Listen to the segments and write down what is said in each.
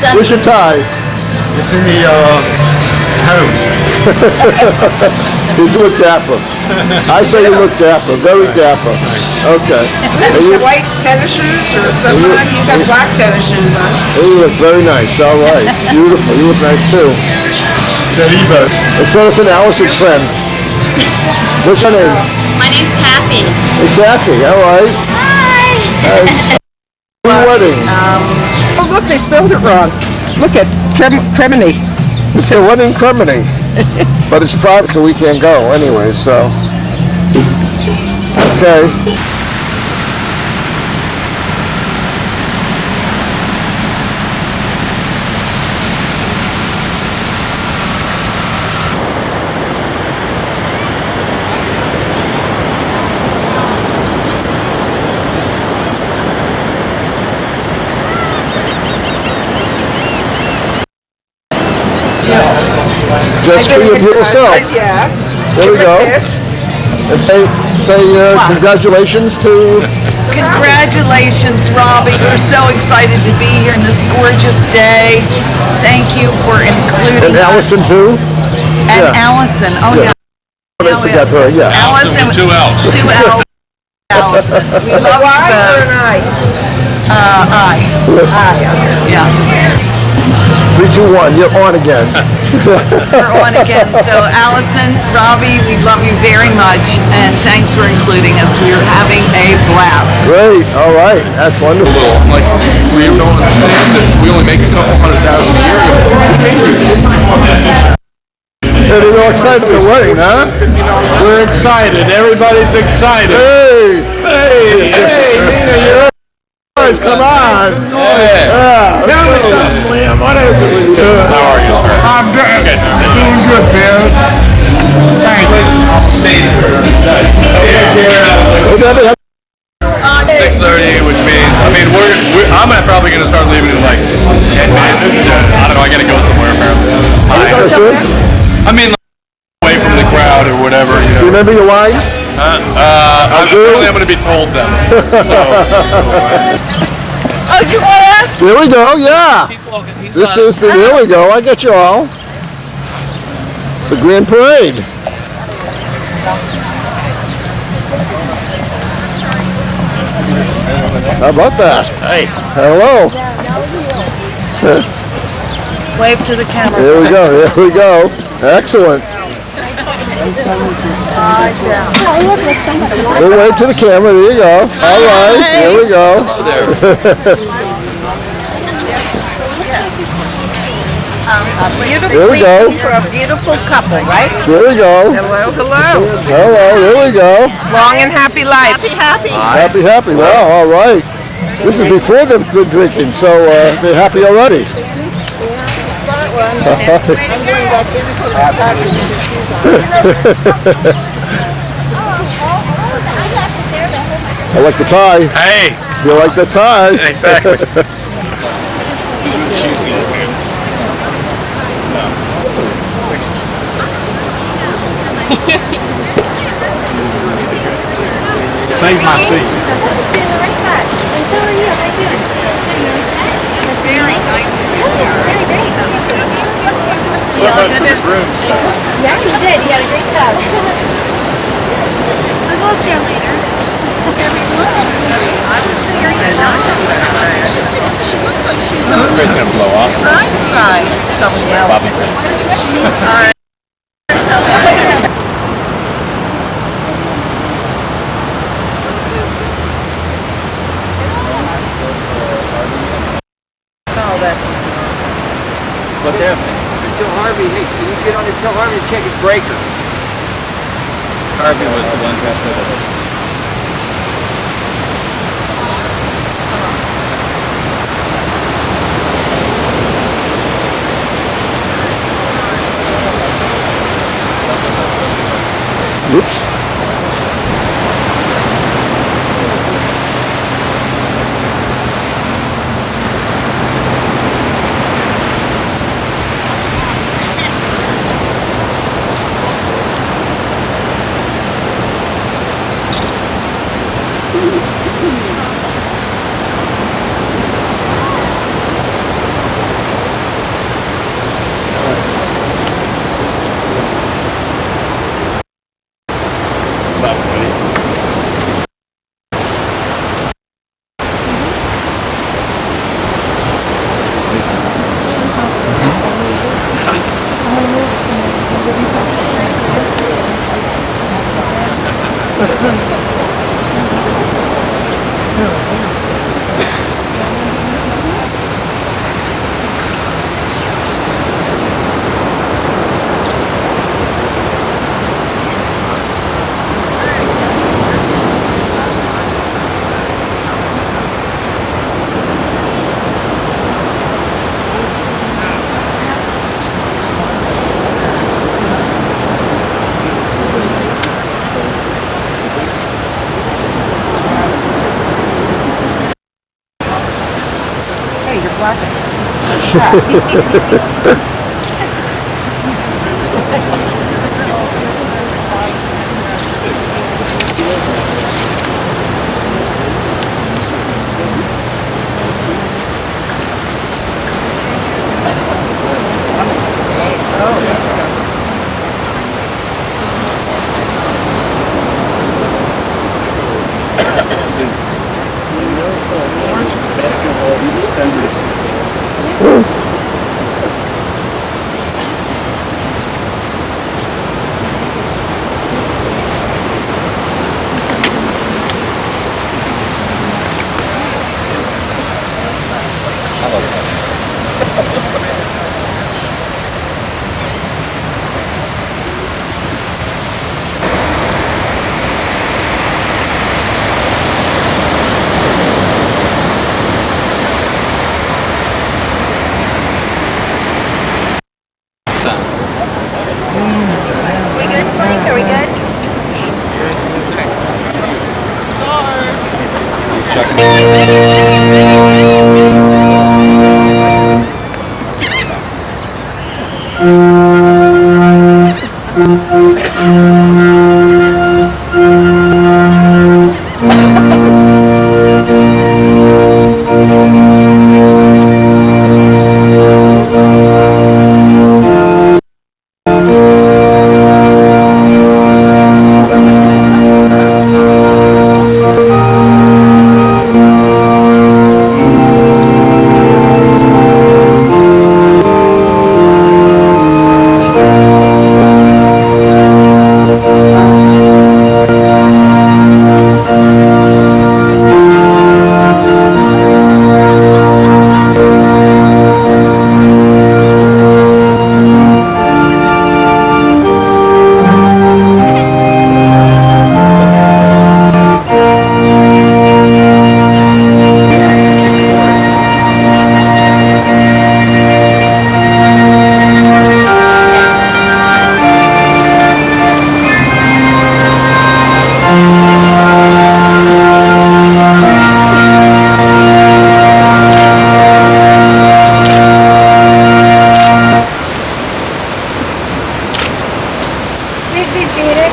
Where's your tie? It's in the, it's home. You look dapper. I say you look dapper, very dapper. Okay. Is it white tennis shoes or something? You got black tennis shoes on. You look very nice, all right. Beautiful, you look nice too. It's an Ebo. And so is an Allison's friend. What's your name? My name's Kathy. Hey, Kathy, all right. Hi. Wedding. Oh, look, they spelled it wrong. Look at Cremini. It's the wedding Cremini. But it's private, so we can't go anyway, so. Okay. Just for your beautiful self. Yeah. There we go. And say congratulations to... Congratulations, Robbie. We're so excited to be here on this gorgeous day. Thank you for including And Allison us. too? And Yeah. Allison. Oh, Yeah. yeah. I forgot her, yeah. Allison. Two L's. Two L's. Allison. We love you Y or an both. I? Yeah. 3, 2, 1, you're on again. We're on again. So, Allison, Robbie, we love you very much, and thanks for including us. We are having a blast. Great, all right, that's wonderful. Like, we don't understand that we only make a couple $100,000 a year. Hey, they're all excited for the wedding, huh? We're excited. Everybody's excited. Hey! Hey, Nina, you're Guys, come on! Yeah. Tell me something, Liam. What is it with you? How are you, sir? I'm good. Doing good, Bears. Thank you. Hey, Debbie, 6:30, which means, I mean, I'm probably going to start leaving in like 10 minutes. I don't know, I got to go somewhere apparently. I mean, like, away from the crowd or whatever, you know. remember your lines? Apparently I'm going to be told them. So. Oh, do you want us? Here we go, yeah. This is the, here we go, I get you all. The Grand Parade. How about that? Hey. Hello. Wave to the camera. Here we go, here we go. Excellent. We'll wave to the camera, there you go. All right, here we go. Here we go. For a beautiful couple, right? Here we go. Hello, hello. Hello, here we go. Long and happy life. Happy, happy. Wow, all right. This is before the good drinking, so they're happy already. I like the tie. Hey. You like the tie? Exactly. Save my seat. Very nice. Yeah, you did. You had a great job. I'll go up there later. She looks like she's It's going to blow off. right side. Somebody else. Bobby. All right. What's happening? Tell Harvey, hey, can you get on and tell Harvey to check his breaker? Harvey was the one who got to Oops. Hey, you're blocking. Are we good? Please be seated.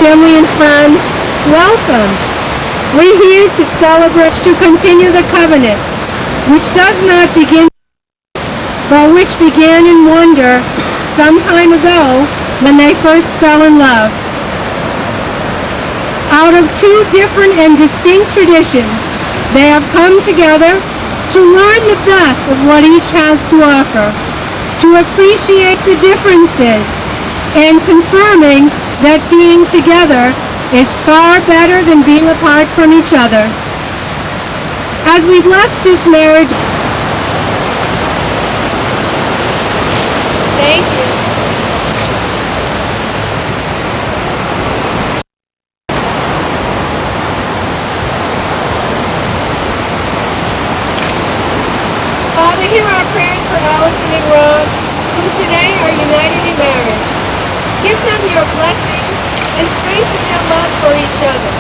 Family and friends, welcome. We're here to celebrate, to continue the covenant, which does not begin, but which began in wonder some time ago when they first fell in love. Out of two different and distinct traditions, they have come together to learn the best of what each has to offer, to appreciate the differences, and confirming that being together is far better than being apart from each other. As we bless this marriage, Thank you. Father, hear our prayers for Allison and Rob, who today are united in marriage. Give them your blessing and strengthen their love for each other.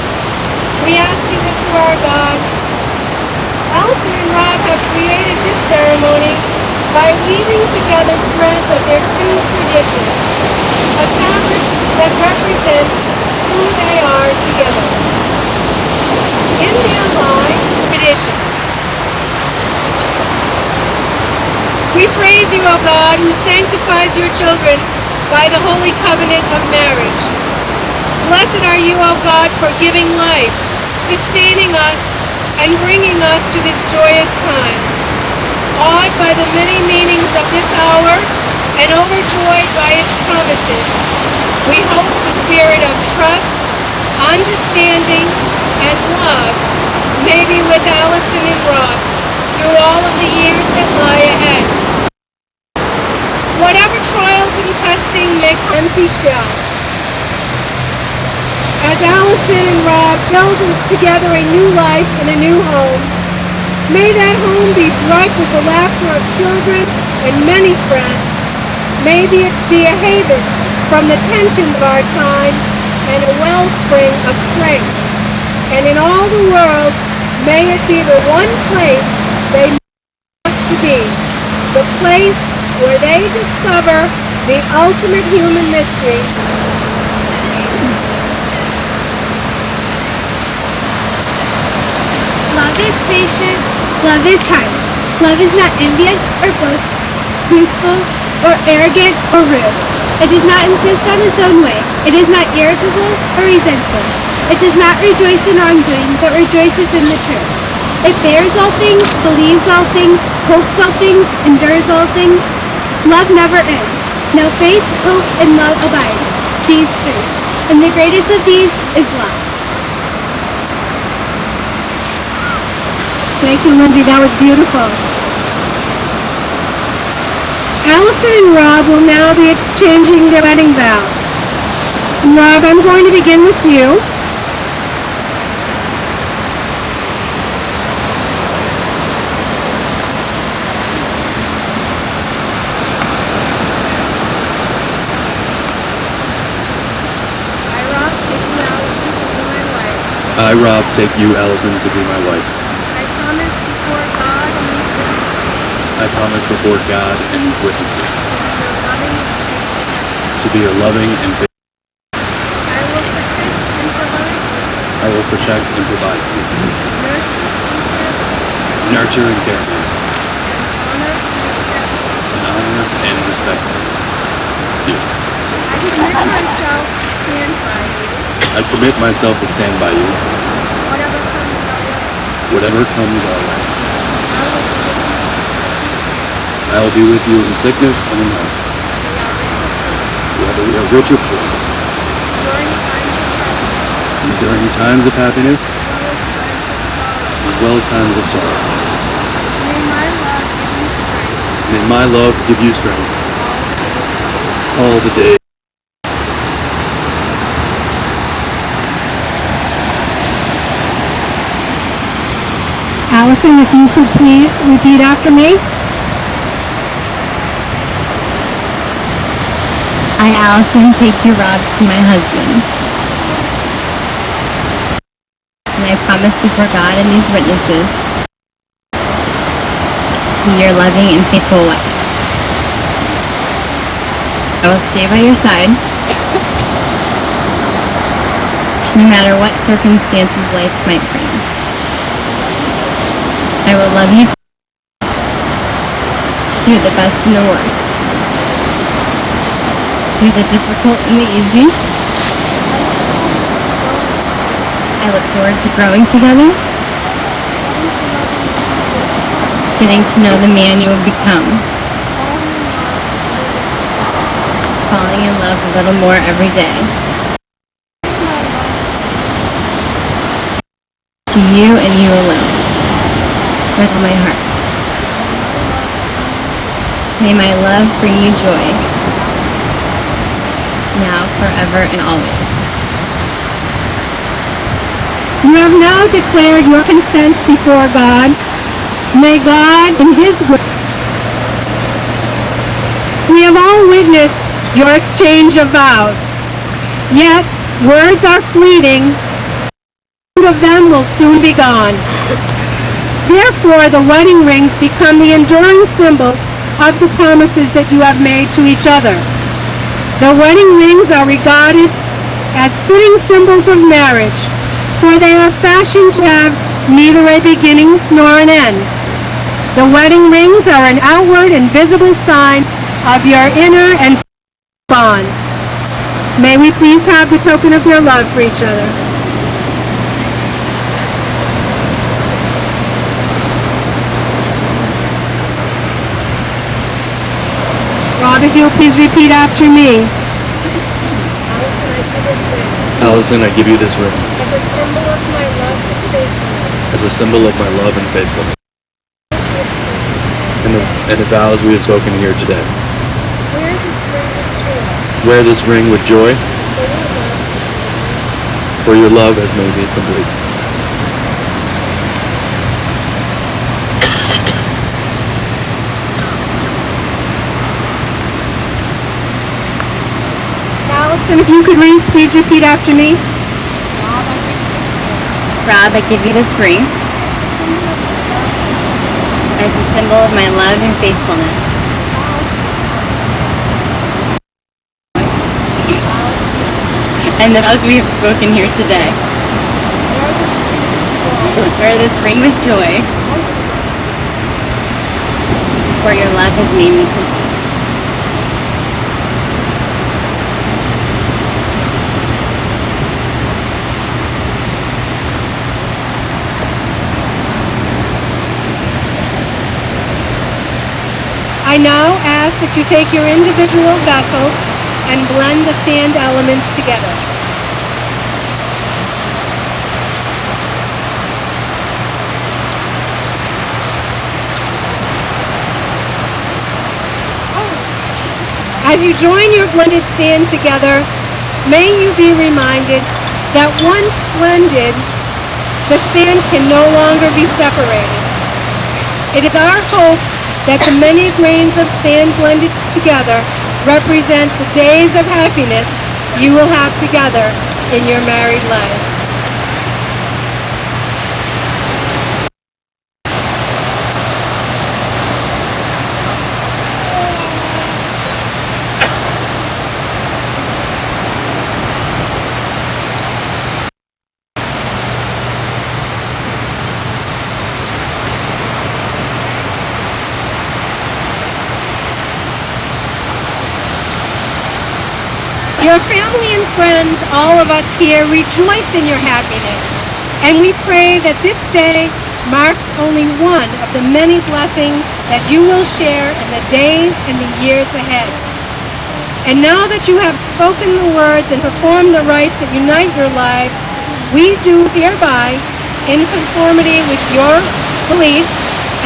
We ask you this through our God. Allison and Rob have created this ceremony by weaving together threads of their two traditions, a fabric that represents who they are together. In their lives, traditions. We praise you, O God, who sanctifies your children by the holy covenant of marriage. Blessed are you, O God, for giving life, sustaining us, and bringing us to this joyous time. Awed by the many meanings of this hour and overjoyed by its promises, we hope the spirit of trust, understanding, and love may be with Allison and Rob through all of the years that lie ahead. Whatever trials and testing may come, empty shell. As Allison and Rob build together a new life and a new home, may that home be bright with the laughter of children and many friends. May it be a haven from the tensions of our time and a wellspring of strength. And in all the world, may it be the one place they want to be, the place where they discover the ultimate human mystery. Love is patient, love is kind. Love is not envious or boastful or arrogant or rude. It does not insist on its own way. It is not irritable or resentful. It does not rejoice in wrongdoing, but rejoices in the truth. It bears all things, believes all things, hopes all things, endures all things. Love never ends. Now faith, hope, and love abide, these three. And the greatest of these is love. Thank you, Lindsay. That was beautiful. Allison and Rob will now be exchanging their wedding vows. Rob, I'm going to begin with you. I, Rob, take you, Allison, to be my wife. I promise before God and these witnesses. I promise before God and these witnesses to be your loving and faithful. I will protect and provide for you. Nurture and care for you. And honor and respect you. I commit myself to stand by you. Whatever comes our way. I will be with you in sickness and in health. Whether we are rich or poor. During times of happiness, as well as times of sorrow. May my love give you strength all the days. Allison, if you could please repeat after me. I, Allison, take you, Rob, to my husband. And I promise before God and these witnesses to be your loving and faithful wife. I will stay by your side no matter what circumstances life might bring. I will love you through the best and the worst, through the difficult and the easy. I look forward to growing together, getting to know the man you will become, falling in love a little more every day. To you and you alone, with my heart. May my love bring you joy, now, forever, and always. You have now declared your consent before God. May God, in His grace, we have all witnessed your exchange of vows. Yet, words are fleeting, of them will soon be gone. Therefore, the wedding rings become the enduring symbol of the promises that you have made to each other. The wedding rings are regarded as fitting symbols of marriage, for they are fashioned to have neither a beginning nor an end. The wedding rings are an outward and visible sign of your inner and bond. May we please have the token of your love for each other. Rob, if you'll please repeat after me. Allison, I give you this ring. As a symbol of my love and faithfulness. As a symbol of my love and faithfulness. And the vows we have spoken here today. Wear this ring with joy. For your love has made me complete. Allison, if you could please repeat after me. Rob, I give you this ring as a symbol of my love and faithfulness. And the vows we have spoken here today. Wear this ring with joy, for your love has made me complete. I now ask that you take your individual vessels and blend the sand elements together. As you join your blended sand together, may you be reminded that once blended, the sand can no longer be separated. It is our hope that the many grains of sand blended together represent the days of happiness you will have together in your married life. Your family and friends, all of us here, rejoice in your happiness. And we pray that this day marks only one of the many blessings that you will share in the days and the years ahead. And now that you have spoken the words and performed the rites that unite your lives, we do hereby, in conformity with your beliefs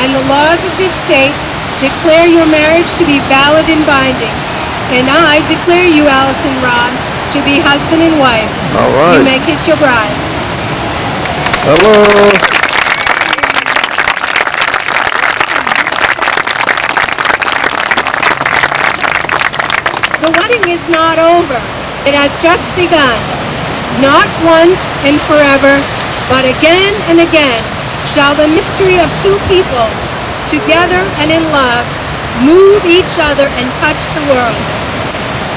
and the laws of this state, declare your marriage to be valid and binding. And I declare you, Allison Rob, to be husband and wife. All right. You may kiss your bride. Hello. The wedding is not over. It has just begun. Not once and forever, but again and again shall the mystery of two people, together and in love, move each other and touch the world.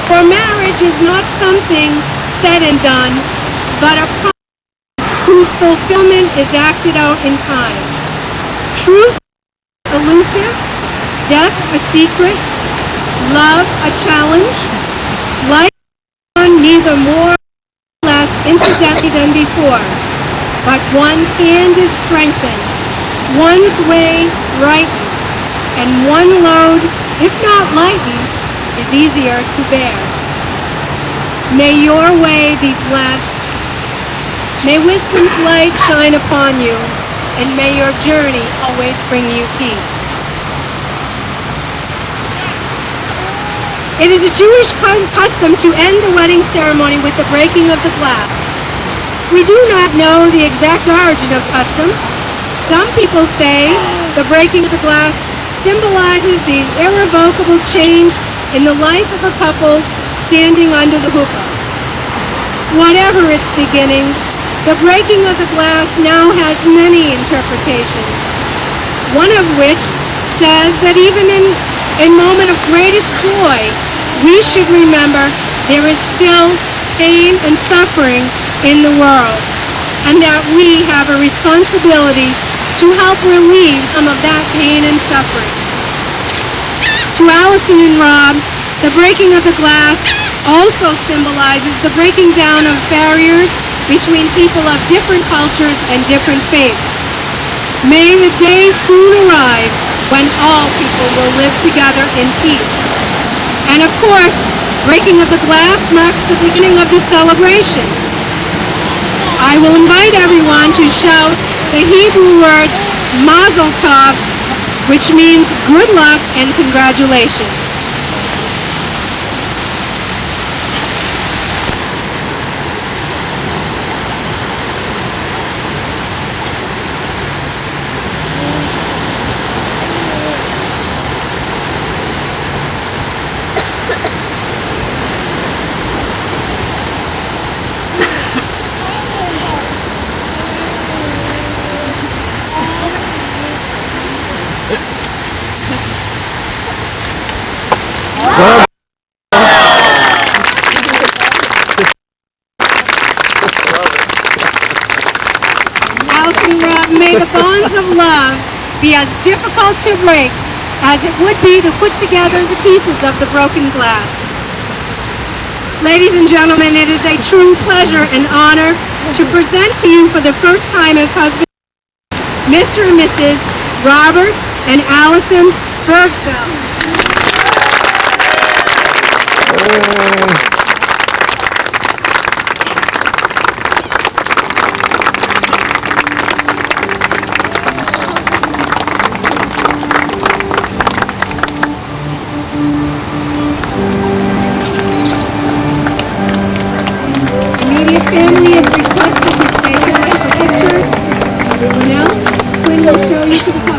For marriage is not something said and done, but a promise whose fulfillment is acted out in time. Truth elusive, death a secret, love a challenge, life neither more nor less incidentally than before, but one's hand is strengthened, one's way rightened, and one load, if not lightened, is easier to bear. May your way be blessed. May wisdom's light shine upon you, and may your journey always bring you peace. It is a Jewish custom to end the wedding ceremony with the breaking of the glass. We do not know the exact origin of custom. Some people say the breaking of the glass symbolizes the irrevocable change in the life of a couple standing under the hookah. Whatever its beginnings, the breaking of the glass now has many interpretations, one of which says that even in a moment of greatest joy, we should remember there is still pain and suffering in the world, and that we have a responsibility to help relieve some of that pain and suffering. To Allison and Rob, the breaking of the glass also symbolizes the breaking down of barriers between people of different cultures and different faiths. May the day soon arrive when all people will live together in peace. And of course, breaking of the glass marks the beginning of the celebration. I will invite everyone to shout the Hebrew words Mazel Tov, which means good luck and congratulations. Allison and Rob, may the bonds of love be as difficult to break as it would be to put together the pieces of the broken glass. Ladies and gentlemen, it is a true pleasure and honor to present to you for the first time as husband, Mr. and Mrs. Robert and Allison Birgfeld. Immediate family is requested to stay behind for pictures. Everyone else, Quinn will show you to the cocktail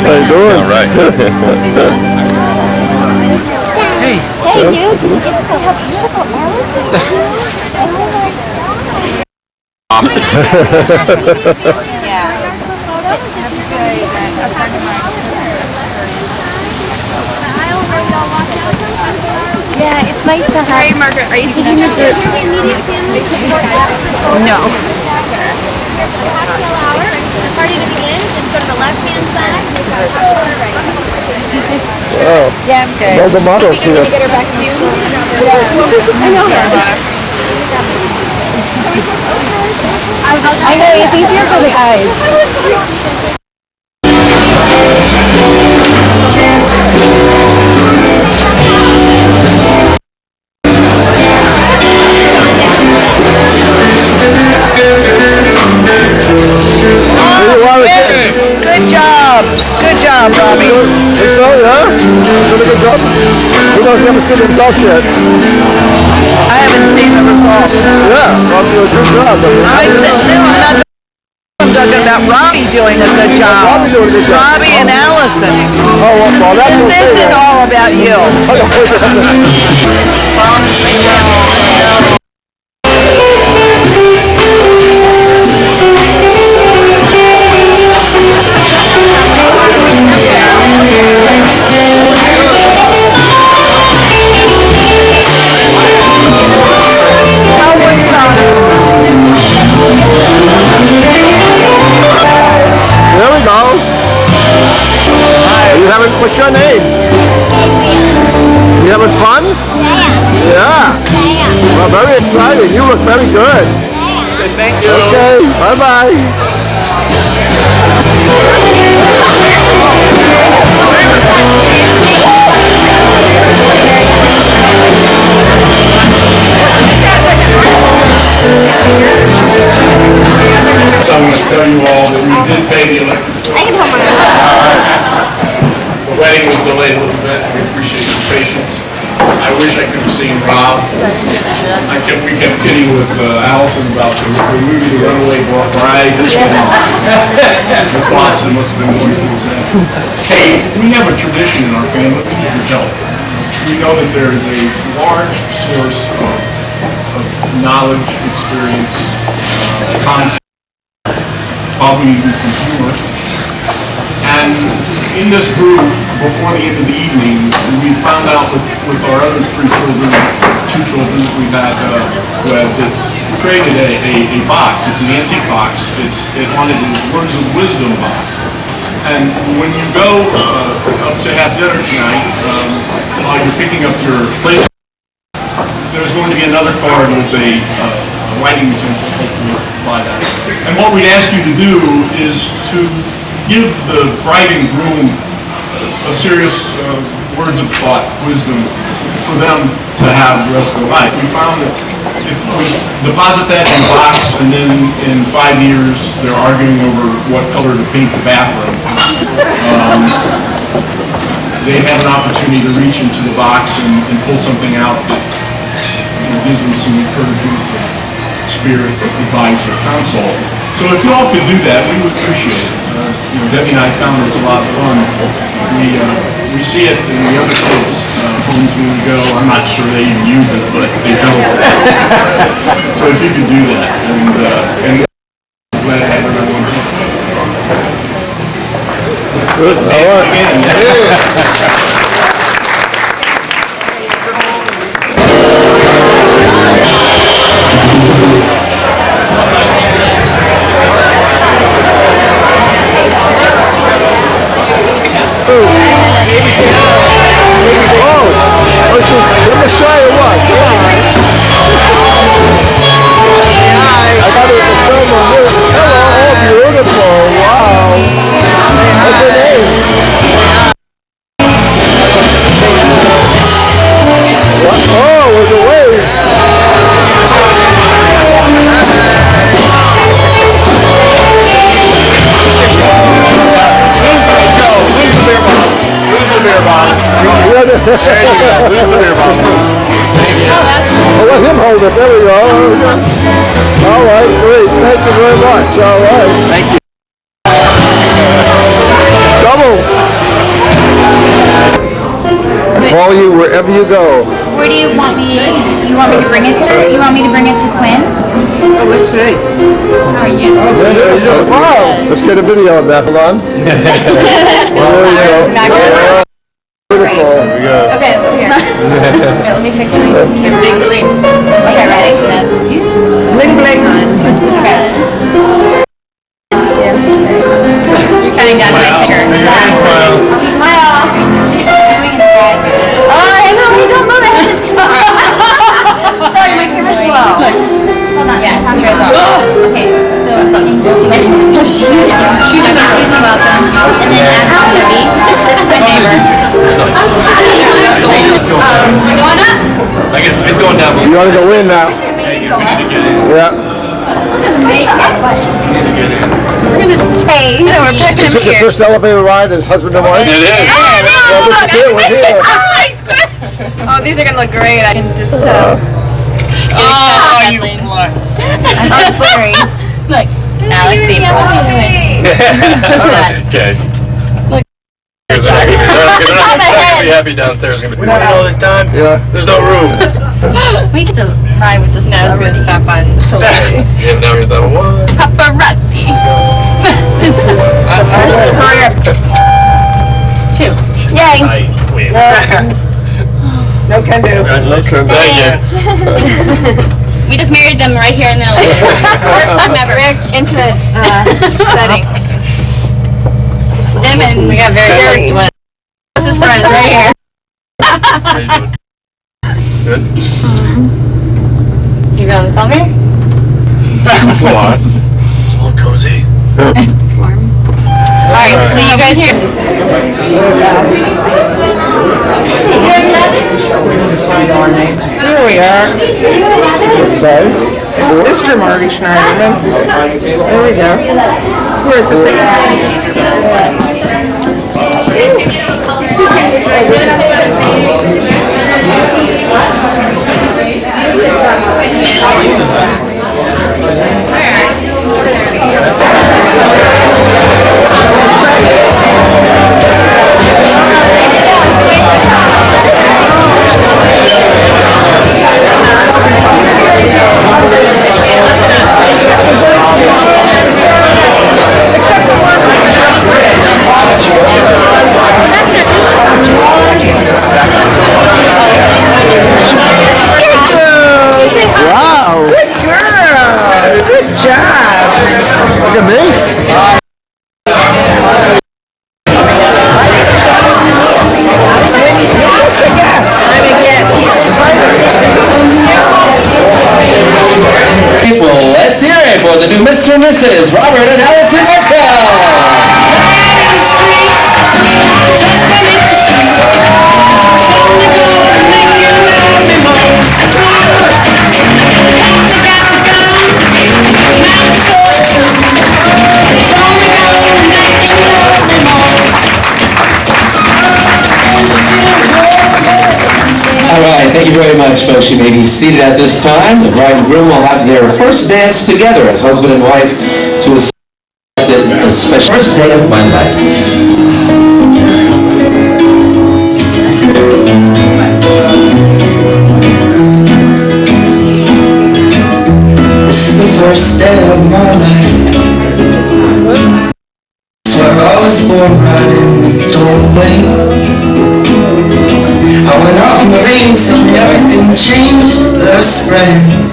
How you doing? All right. Hey, dude, did you get to see how beautiful Yeah, it's nice to have. Hey, Margaret, are you taking the immediate family? No. Cocktail hour. The party to begin. Just go to the left-hand side. Oh. Yeah, I'm good. Well, the model's here. Get her back to you. I know. I know, it's easier for the guys. Good job. Good job, Robbie. Think so, yeah? Did a good job? We don't haven't seen the results yet. I haven't seen the results. Yeah, well, good job. I said, no, I'm not. I'm talking about Robbie doing a good job. Robbie doing a good job. Robbie and Allison. Oh, well, that's This isn't all about you. There we go. Are you having Oh, very excited. You look very good. Thank you. Okay, bye-bye. So I'm going to tell you all that we did pay the electric bill. I can hold my The wedding was delayed a little bit. We appreciate your patience. I wish I could have seen Rob. We kept kidding with Allison about the movie The Runaway Bride. The Watson must have been going through his head. Hey, we have a tradition in our family. We need your help. We know that there is a large source of knowledge, experience, concept, probably even some humor. And in this group, before the end of the evening, we found out with our other two children that we've had, that we created a box. It's an antique box. It wanted a Words of Wisdom box. And when you go up to have dinner tonight, while you're picking up your plate, there's going to be another card with a writing utensil, hopefully by that. And what we'd ask you to do is to give the bride and groom a serious words of thought, wisdom, for them to have the rest of their life. We found that if we deposit that in a box and then in 5 years they're arguing over what color to paint the bathroom, they have an opportunity to reach into the box and pull something out that gives them some encouragement, spirit, advice, or counsel. So if you all could do that, we would appreciate it. Debbie and I found it's a lot of fun. We see it in the other kids' homes when we go. I'm not sure they even use it, but they tell us that. So if you could do that, and I'm glad I had everyone. Good. All right. Again. There you go. Lose the beer bottle. I'll let him hold it. There we go. All right, great. Thank you very much. All right. Thank you. Double. Follow you wherever you go. Where do you want me? You want me to bring it to? You want me to bring it to Quinn? Oh, let's see. How are you? Wow. Let's get a video of that. Hold on. There you go. Beautiful. There we go. Okay, over here. Let me fix the camera. Bling bling. Okay, ready? Bling bling. Okay. You're cutting down my finger. Smile. Smile. Oh, hang on, wait, don't move it. Sorry, my camera's slow. Hold on. Yes, yours off. Okay, so she's not talking about them. And then after me, this is my neighbor. We're going up? I guess it's going down. You want to go in now? Yeah. Hey, we're picking This is the first elevator ride as husband and wife? It is. Well, this is it. We're here. Oh, these are gonna look great. I can just tell. Oh, you I'm blurry. Look, Alex, Okay. Look. They're not gonna be happy downstairs. Gonna be all this time. Yeah. There's no room. We get to ride with the celebrities. Stop on Yeah, now here's that one. paparazzi. This is two. Yay! No can do. Congratulations. Thank you. We just married them right here in the elevator. First time ever. Intimate setting. Them and we got very closest friends right here. How you doing? Good? keep it on the summer? Come on. It's all cozy. It's warm. Alright, so you guys here. Here we are. What size? It's Mr. Marty Schneiderman. There we go. We're at the same. Wow! Good girl. Good job. Look at me. Just a guess. I'm a guess. People, let's hear it for the new Mr. and Mrs. Robert and Allison Birgfeld. All right, thank you very much, folks. You may be seated at this time. The bride and groom will have their first dance together as husband and wife to a special first day of my life. This is the first day of my life. Where I was born right in the doorway. I went out in the rain, suddenly everything changed. They're spreading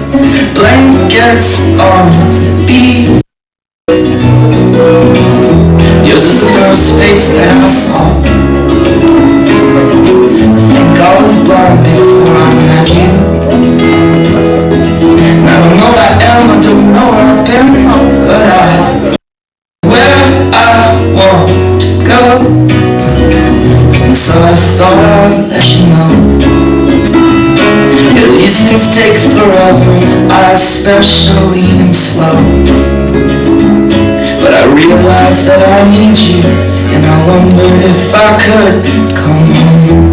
blankets on the beach. Yours is the first face that I saw. I think I was blind before I met you. And I don't know where I am, I don't know where I've been, but where I want to go. And so I thought I'd let you know. Yeah, these things take forever, I especially am slow. But I realized that I need you, and I wondered if I could come home.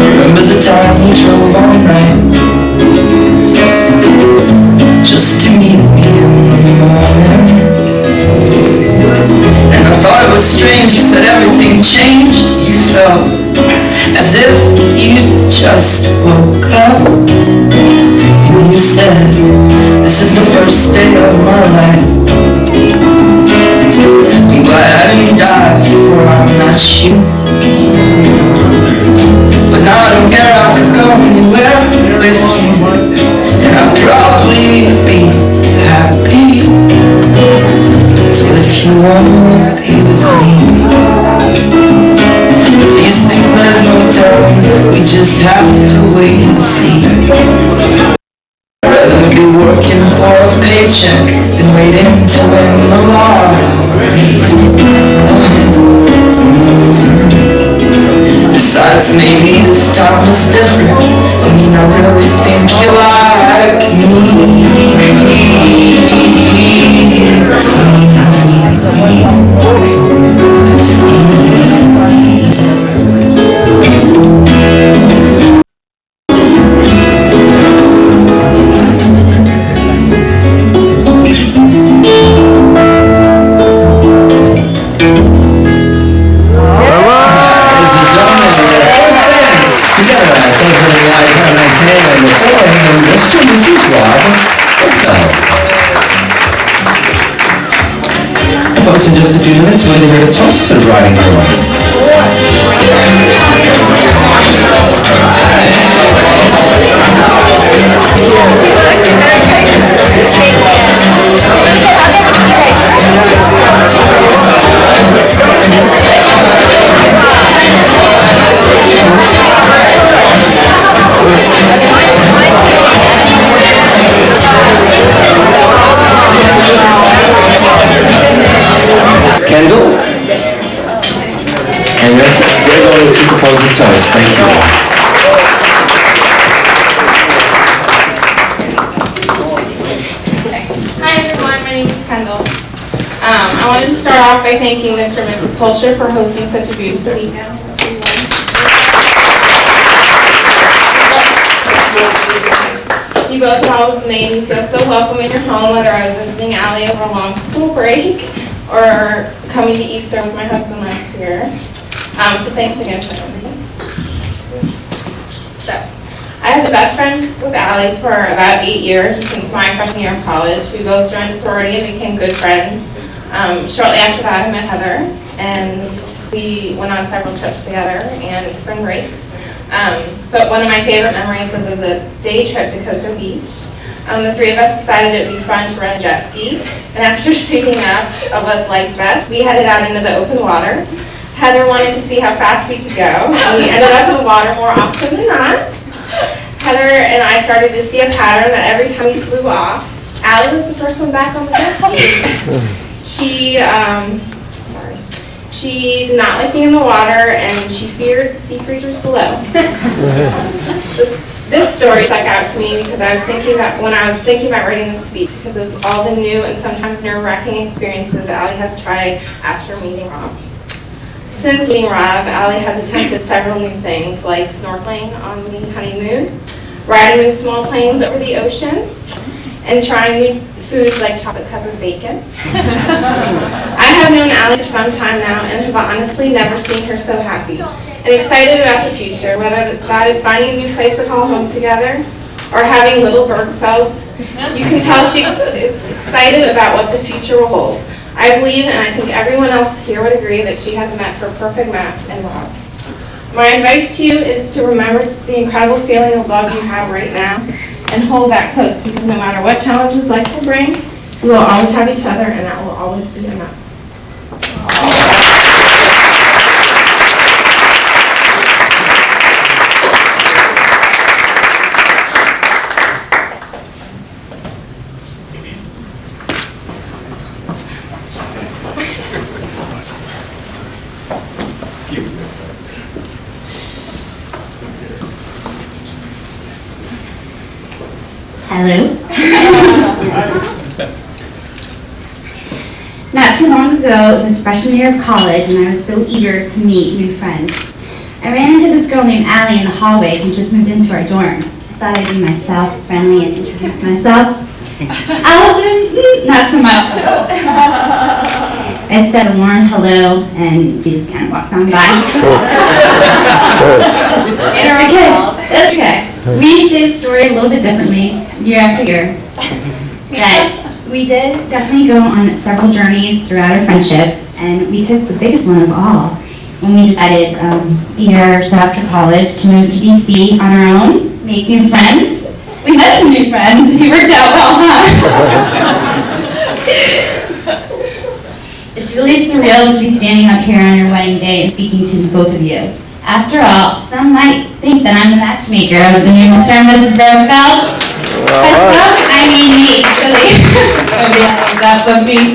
Remember the time we drove all night just to meet me in the morning? And I thought it was strange, you said everything changed. You felt as if you just woke up. And you said, this is the first day of my life. I'm glad I didn't die before I met you. But now I don't care, I could go anywhere with you, and I'd probably be happy. So if you wanna be with me, if these things there's no telling, we just have to wait and see. I'd rather be working for a paycheck than waiting to win the lottery. Besides, maybe this time it's different. I mean, I really think you like me. Mr. and Mrs. Robert Birgfeld. Folks, in just a few minutes, we're going to hear a toast to the bride and groom. Kendall. I wanted to start off by thanking Mr. and Mrs. Holscher for hosting such a beautiful weekend. You both always made me feel so welcome in your home, whether I was visiting Allie over a long school break or coming to Easter with my husband last year. So thanks again for everything. So, I have been best friends with Allie for about 8 years, since my freshman year of college. We both joined a sorority and became good friends. Shortly after that, I met Heather, and we went on several trips together and spring breaks. But one of my favorite memories was as a day trip to Cocoa Beach. The three of us decided it would be fun to rent a jet ski, and after suiting up with life vests, we headed out into the open water. Heather wanted to see how fast we could go, and we ended up in the water more often than not. Heather and I started to see a pattern that every time we flew off, Allie was the first one back on the jet ski. She did not like being in the water, and she feared sea creatures below. This story stuck out to me because when I was thinking about writing this speech, because of all the new and sometimes nerve-wracking experiences Allie has tried after meeting Rob. Since meeting Rob, Allie has attempted several new things, like snorkeling on the honeymoon, riding in small planes over the ocean, and trying new foods like chocolate-covered bacon. I have known Allie for some time now and have honestly never seen her so happy and excited about the future, whether that is finding a new place to call home together or having little Birgfelds. You can tell she's excited about what the future will hold. I believe, and I think everyone else here would agree, that she has met her perfect match in Rob. My advice to you is to remember the incredible feeling of love you have right now and hold that close, because no matter what challenges life will bring, we will always have each other, and that will always be enough. Hello. Not too long ago, it was freshman year of college, and I was so eager to meet new friends. I ran into this girl named Allie in the hallway who just moved into our dorm. I thought I'd be myself, friendly, and introduce myself. Allison, not so much. I said a warm hello, and she just kind of walked on by. It's okay. We say the story a little bit differently year after year. But we did definitely go on several journeys throughout our friendship, and we took the biggest one of all when we decided a year or so after college to move to DC on our own, make new friends. We met some new friends. It worked out well, huh? It's really surreal to be standing up here on your wedding day and speaking to both of you. After all, some might think that I'm the matchmaker of the new Mr. and Mrs. Birgfeld. But some, I mean me, really. Nobody else that but me.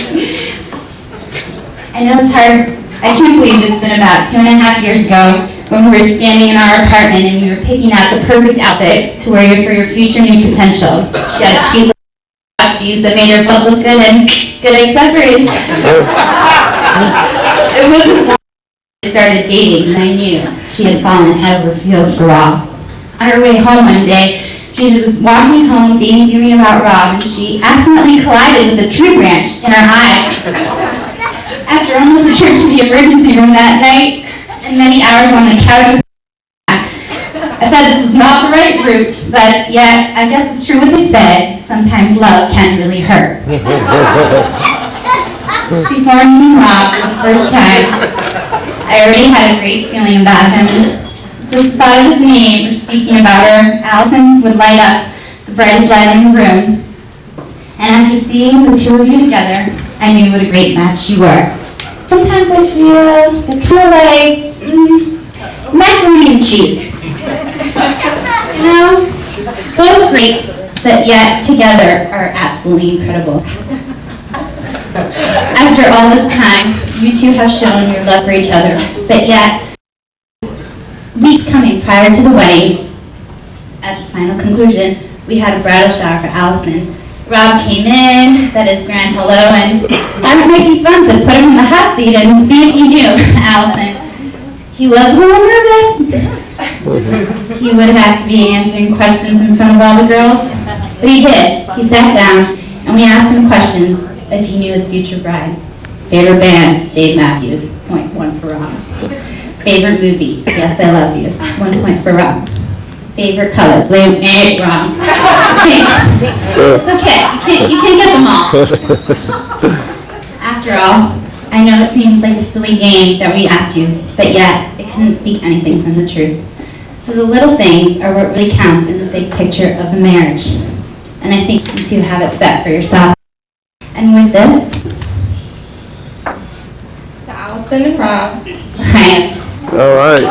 I know it's hard. I can't believe it's been about 2.5 years ago when we were standing in our apartment and we were picking out the perfect outfit to wear for your future new potential. She had a cute little jeans that made her butt look good and good accessories. It wasn't long I started dating, and I knew she had fallen head over heels for Rob. On her way home one day, she was walking home daydreaming about Rob, and she accidentally collided with a tree branch in her eye. After almost a trip to the emergency room that night, and many hours on the couch, I thought this was not the right route, but yet, I guess it's true what they said, sometimes love can really hurt. Before meeting Rob for the first time, I already had a great feeling about him. Just thought of his name or speaking about her, Allison would light up the brightest light in the room. And after seeing the two of you together, I knew what a great match you were. Sometimes I feel they're kind of like macaroni and cheese. You know, both great, but yet together are absolutely incredible. After all this time, you two have shown your love for each other, but yet, weeks coming prior to the wedding, at the final conclusion, we had a bridal shower for Allison. It Rob came in, said his grand hello, and asked my few friends to put him in the hot seat and see if he knew Allison. He was a little nervous. He would have to be answering questions in front of all the girls, but he did. He sat down, and we asked him questions if he knew his future bride. Favorite band, Dave Matthews, 1 for Rob. Favorite movie, Yes, I Love You, 1 point for Rob. Favorite color, blue, wrong. It's okay, you can't get them all. After all, I know it seems like a silly game that we asked you, but yet it couldn't speak anything from the truth. For the little things are what really counts in the big picture of the marriage. And I think you two have it set for yourself. And with this, To Allison and Rob. I All right.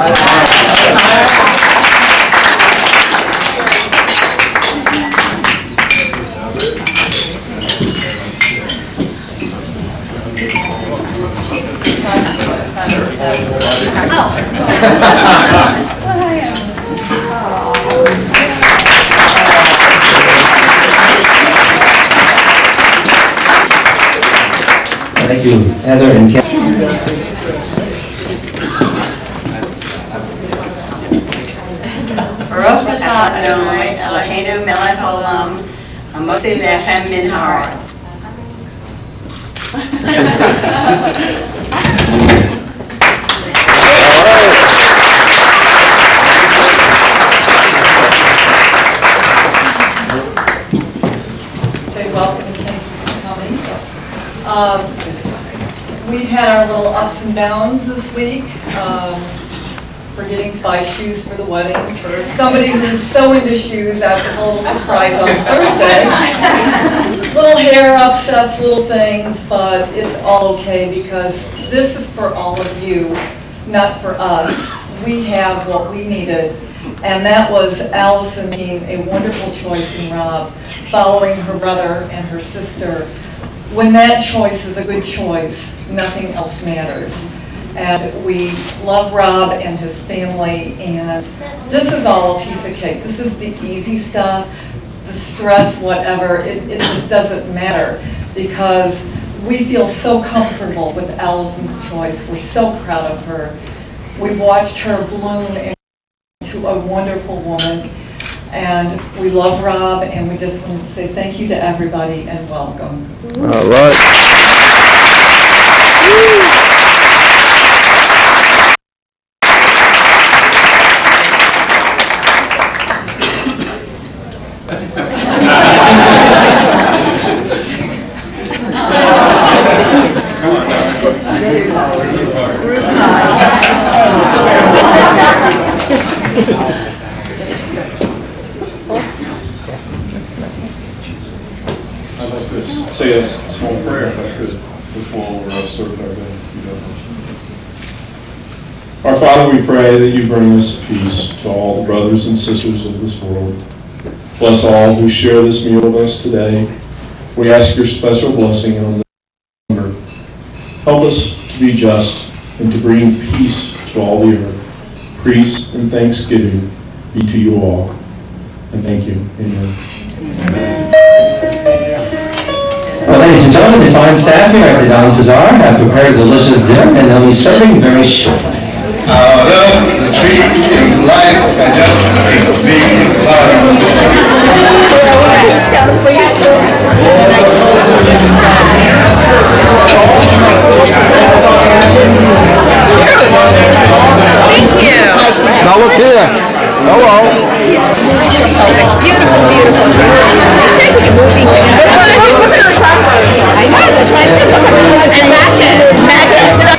Thank you, Heather and Ken. ברוך אתה אדוני אלוהינו מלך העולם המוציא לחם מן הארץ. Say welcome and thank you for coming. We've had our little ups and downs this week. Forgetting to buy shoes for the wedding. For somebody who's so into shoes, that was a little surprise on Thursday. Little hair upsets, little things, but it's all okay because this is for all of you, not for us. We have what we needed, and that was Allison making a wonderful choice in Rob, following her brother and her sister. When that choice is a good choice, nothing else matters. And we love Rob and his family, and this is all a piece of cake. This is the easy stuff, the stress, whatever, it just doesn't matter because we feel so comfortable with Allison's choice. We're so proud of her. We've watched her bloom into a wonderful woman, and we love Rob, and we just want to say thank you to everybody and welcome. All right. I'd like to say a small prayer if I could before we're serving our day. Our Father, we pray that you bring us peace to all the brothers and sisters of this world. Bless all who share this meal with us today. We ask your special blessing on the number. Help us to be just and to bring peace to all the earth. Praise and thanksgiving be to you all. And thank you. Amen. Well, ladies and gentlemen, the fine staff here at the Don Cesar have prepared a delicious dinner, and they'll be serving very shortly. Love, the tree, life, and just being loved. Thank you. Now look here. Hello. Beautiful, beautiful. I said we could movie together. I know, that's why I said, look at her. And matches. Matches.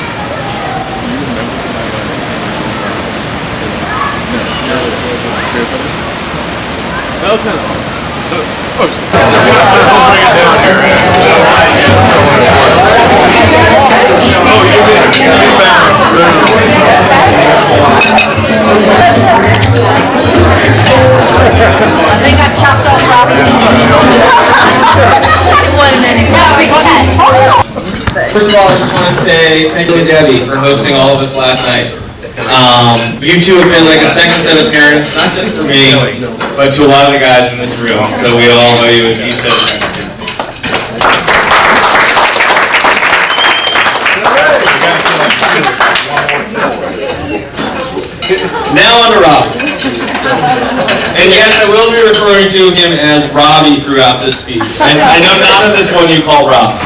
They got chopped off, Robbie. First of all, I just want to say thank you to Debbie for hosting all of us last night. You two have been like a second set of parents, not just for me, but to a lot of the guys in this room. So we all owe you a deep set of gratitude. brother Robbie. And yes, I will be referring to him as Robbie throughout this speech. I know none of this one you call Rob.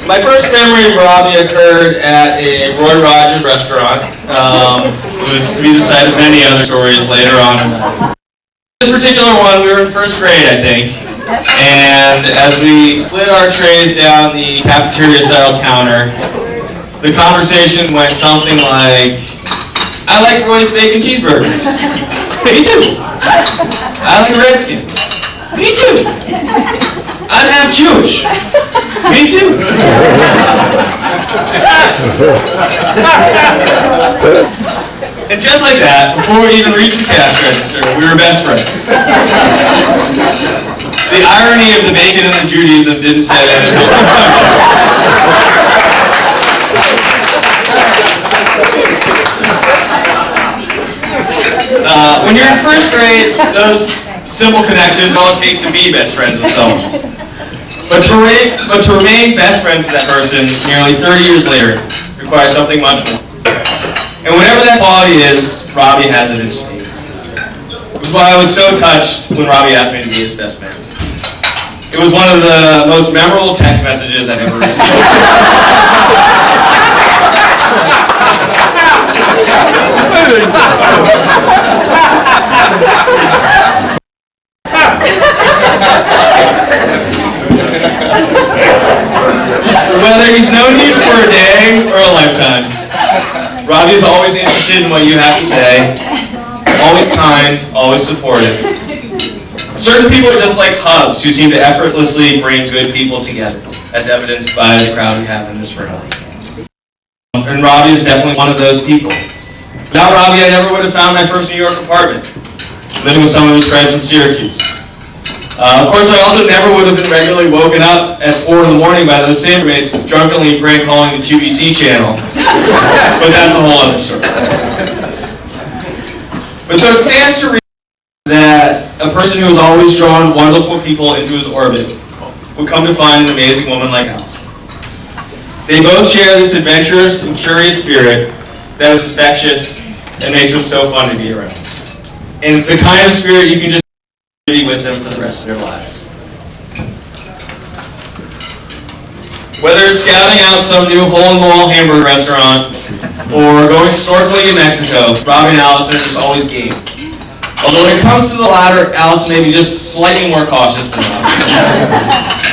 My first memory of Robbie occurred at a Roy Rogers restaurant. It was to be the site of many other stories later on in life. This particular one, we were in first grade, I think. And as we slid our trays down the cafeteria-style counter, the conversation went something like, I like Roy's bacon cheeseburgers. Me too. I like Redskins. Me too. I'm half Jewish. Me too. And just like that, before we even reached the cash register, we were best friends. The irony of the bacon and the Judaism didn't set in until when you're in first grade, those simple connections, all it takes to be best friends with someone. But to remain best friends with that person nearly 30 years later requires something much more. And whatever that quality is, Robbie has it in spades. Which is why I was so touched when Robbie asked me to be his best man. It was one of the most memorable text messages I've ever received. Whether he's known you for a day or a lifetime, Robbie is always interested in what you have to say, always kind, always supportive. Certain people are just like hubs who seem to effortlessly bring good people together, as evidenced by the crowd we have in this room. And Robbie is definitely one of those people. Without Robbie, I never would have found my first New York apartment, living with some of his friends from Syracuse. Of course, I also never would have been regularly woken up at 4 in the morning by those same mates drunkenly prank calling the QVC channel. But that's a whole other story. But so it stands to reason that a person who has always drawn wonderful people into his orbit would come to find an amazing woman like Alice. They both share this adventurous and curious spirit that is infectious and makes them so fun to be around. And it's the kind of spirit you can just be with them for the rest of their lives. Whether it's scouting out some new hole-in-the-wall hamburger restaurant or going snorkeling in Mexico, Robbie and Allison are just always game. Although when it comes to the latter, Allison may be just slightly more cautious than Robbie.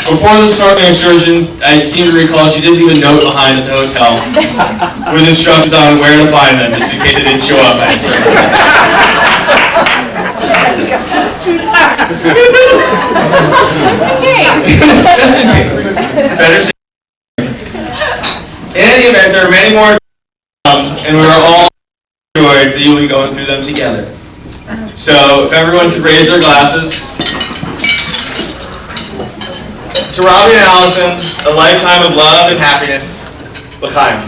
Before the snorkeling excursion, I seem to recall she did leave a note behind at the hotel with instructions on where to find them, just in case they didn't show up at a certain time. Just in case. Better safe. In any event, there are many more and we are all enjoyed that you'll be going through them together. So if everyone could raise their glasses. To Robbie and Allison, a lifetime of love and happiness. L'chaim.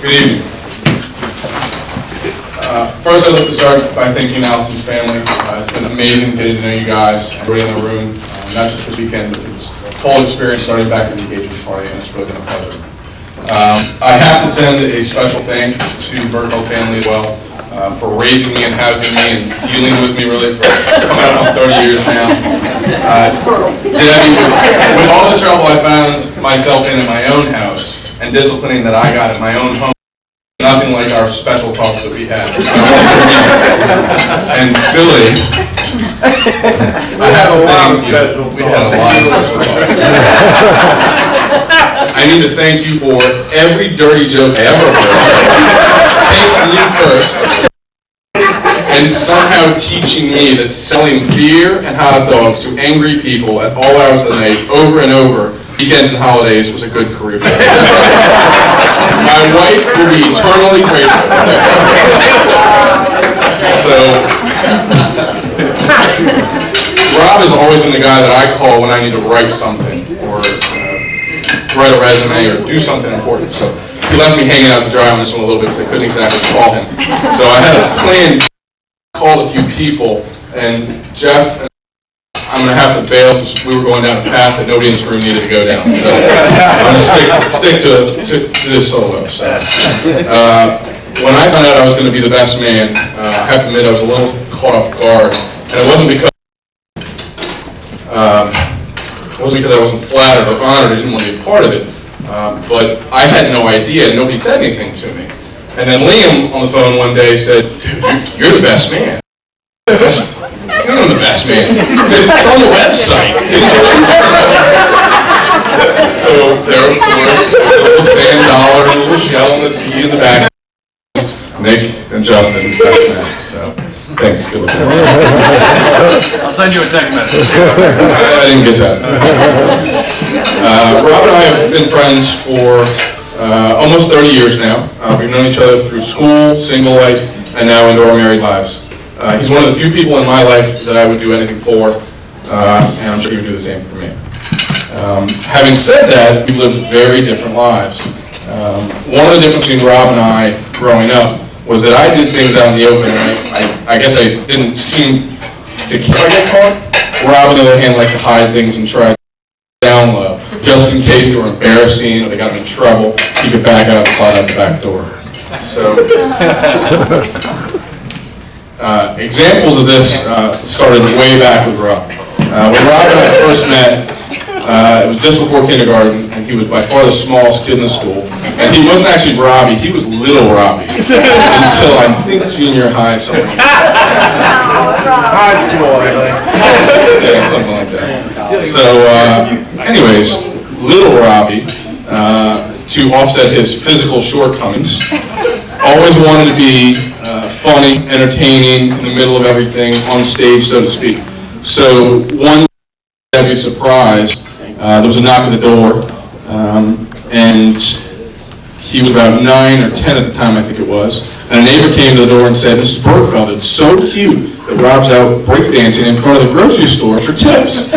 Good evening. First, I'd like to start by thanking Allison's family. It's been amazing getting to know you guys, everybody in the room, not just this weekend, but this whole experience starting back at the engagement party, and it's really been a pleasure. I have to send a special thanks to the Birgfeld family as well for raising me and housing me and dealing with me really for coming up on 30 years now. With all the trouble I found myself in my own house and disciplining that I got in my own home, nothing like our special talks that we had. And Billy, I have a thing. We had a lot of special talks. I need to thank you for every dirty joke I ever heard. Taking you first, and somehow teaching me that selling beer and hot dogs to angry people at all hours of the night, over and over, weekends and holidays, was a good career. My wife will be eternally grateful. So, Rob has always been the guy that I call when I need to write something or write a resume or do something important. So he left me hanging out to dry on this one a little bit because I couldn't exactly call him. So I had a plan, called a few people, and Jeff, I'm going to have to bail because we were going down a path that nobody in this room needed to go down. So I'm going to stick to this solo. So, when I found out I was going to be the best man, I have to admit I was a little caught off guard. And it wasn't because I wasn't flattered or honored, I didn't want to be a part of it. But I had no idea, and nobody said anything to me. And then Liam on the phone one day said, "Dude, you're the best man." I was like, "I'm the best man." He said, "It's on the website." So there, of course, a little sand dollar, a little shell in the sea in the back. Nick and Justin, best man. So thanks, good luck. I'll send you a text message. I didn't get that. Rob and I have been friends for almost 30 years now. We've known each other through school, single life, and now into our married lives. He's one of the few people in my life that I would do anything for, and I'm sure he would do the same for me. Having said that, we lived very different lives. One of the differences between Rob and I growing up was that I did things out in the open, and I guess I didn't seem to care to get caught. Rob, on the other hand, liked to hide things and try to down low, just in case they were embarrassing or they got him in trouble. He could back out and slide out the back door. So, examples of this started way back with Rob. When Rob and I first met, it was just before kindergarten, and he was by far the smallest kid in the school. And he wasn't actually Robbie, he was little Robbie. Until I think junior high, something like that. High school, I think. Yeah, something like that. So, anyways, little Robbie, to offset his physical shortcomings, always wanted to be funny, entertaining, in the middle of everything, on stage, so to speak. So, one day, I'd be surprised, there was a knock at the door, and he was about 9 or 10 at the time, I think it was, and a neighbor came to the door and said, "Mrs. Birgfeld, it's so cute that Rob's out breakdancing in front of the grocery store for tips."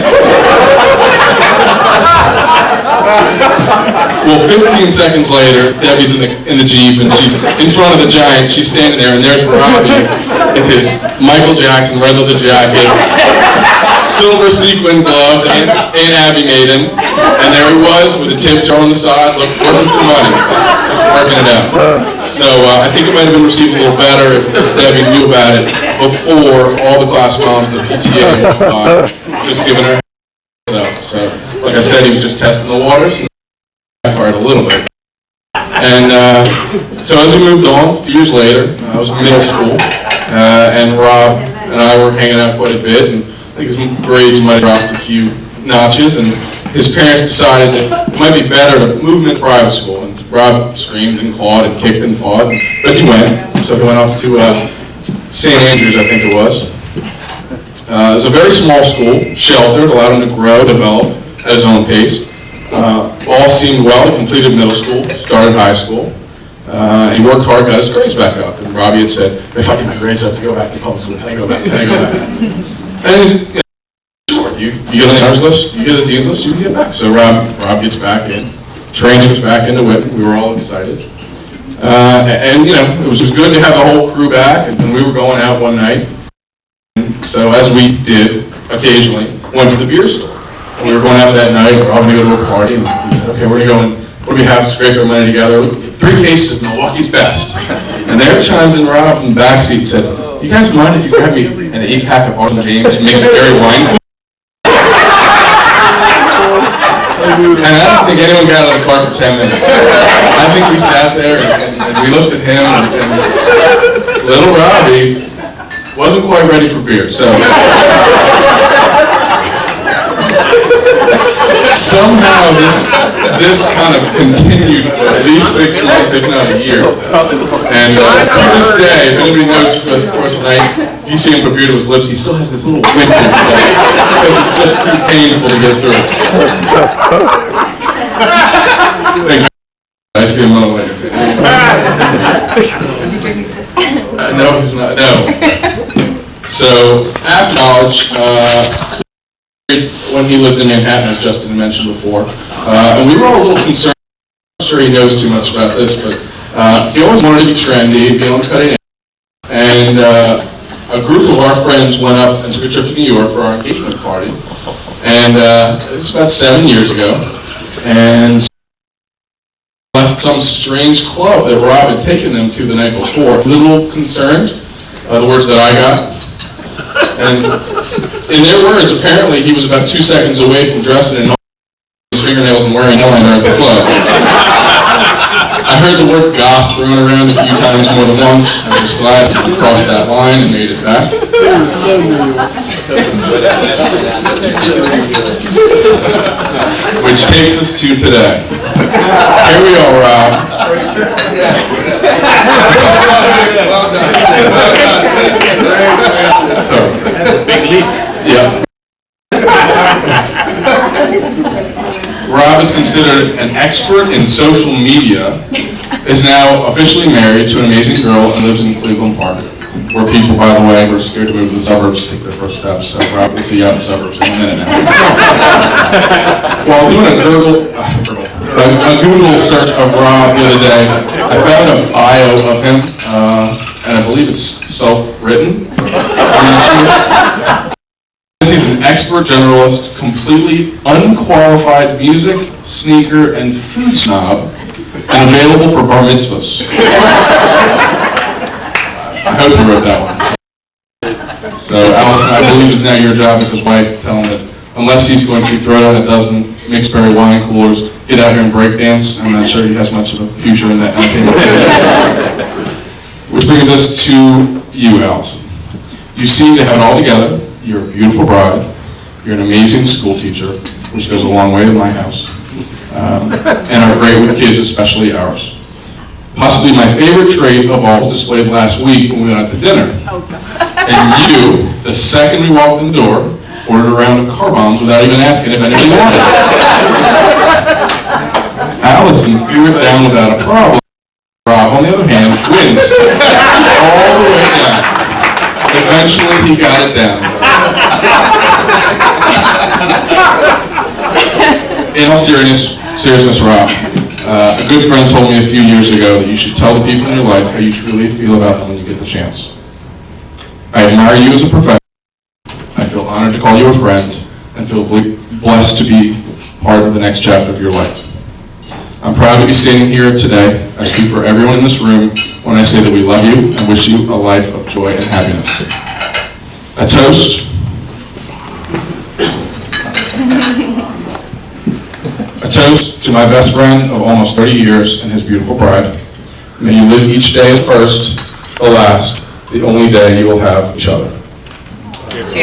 Well, 15 seconds later, Debbie's in the Jeep, and she's in front of the Giant. She's standing there, and there's Robbie in his Michael Jackson red leather jacket, silver sequin glove that Aunt Abby made him, and there he was with a tip jar on the side, working for money, just working it out. So I think it might have been received a little better if Debbie knew about it before all the class moms and the PTA just giving her up. So, like I said, he was just testing the waters, and backfired a little bit. And so as we moved on, a few years later, I was in middle school, and Rob and I were hanging out quite a bit, and I think his grades might have dropped a few notches, and his parents decided that it might be better to move him into private school. And Rob screamed and clawed and kicked and fought, but he went. So he went off to St. Andrews, I think it was. It was a very small school, sheltered, allowed him to grow, develop at his own pace. All seemed well. He completed middle school, started high school. He worked hard, got his grades back up. And Robbie had said, "If I get my grades up to go back to public school, can I go back? Can I go back?" And he's, sure, you get on the honors list, you get the dean's list, you can get back. So Rob gets back in, transfers back into Whitman. We were all excited. And you know, it was good to have the whole crew back, and we were going out one night. So as we did occasionally, went to the beer store. And we were going out that night, we were all going to go to a party, and he said, "Okay, we're going, what do we have to scrape our money together? 3 cases of Milwaukee's Best." And there chimes in Rob from the backseat and said, "You guys mind if you grab me an 8-pack of Arlen James Mixed Berry Wine?" And I don't think anyone got out of the car for 10 minutes. I think we sat there and we looked at him, and little Robbie wasn't quite ready for beer, so somehow this kind of continued for at least 6 months, if not a year. And to this day, if anybody knows us tonight, if you see him put beer to his lips, he still has this little whisker because it's just too painful to get through. Thank you. I see him on the way. No, he's not. No. So after college, when he lived in Manhattan, as Justin mentioned before, and we were all a little concerned, sure he knows too much about this, but he always wanted to be trendy, be on the cutting edge. And a group of our friends went up and took a trip to New York for our engagement party. And it's about 7 years ago. And left some strange club that Rob had taken them to the night before. A little concerned, the words that I got. And in their words, apparently he was about 2 seconds away from dressing in his fingernails and wearing eyeliner at the club. I heard the word goth thrown around a few times more than once. I was glad he crossed that line and made it back. Which takes us to today. Here we are, Rob. Well done. So, big leap. Yeah. Rob is considered an expert in social media, is now officially married to an amazing girl, and lives in Cleveland Park, where people, by the way, who are scared to move to the suburbs take their first steps. So Rob, we'll see you out in the suburbs in a minute now. While doing a Google search of Rob the other day, I found a bio of him, and I believe it's self-written. He's an expert generalist, completely unqualified music, sneaker, and food snob, and available for bar mitzvahs. I hope you wrote that one. So, Allison, I believe it's now your job as his wife to tell him that unless he's going to throw down a dozen mixed berry wine coolers, get out here and break dance, I'm not sure he has much of a future in that entertainment. Which brings us to you, Allison. You seem to have it all together. You're a beautiful bride. You're an amazing school teacher, which goes a long way in my house, and are great with kids, especially ours. Possibly my favorite trait of all was displayed last week when we went out to dinner. And you, the second we walked in the door, ordered a round of car bombs without even asking if anybody wanted it. Allison threw it down without a problem. Rob, on the other hand, winced all the way down. Eventually, he got it down. In all seriousness, Rob, a good friend told me a few years ago that you should tell the people in your life how you truly feel about them when you get the chance. I admire you as a professional. I feel honored to call you a friend, and feel blessed to be part of the next chapter of your life. I'm proud to be standing here today. I speak for everyone in this room when I say that we love you and wish you a life of joy and happiness. A toast. A toast to my best friend of almost 30 years and his beautiful bride. May you live each day as first, the last, the only day you will have each other. Cheers.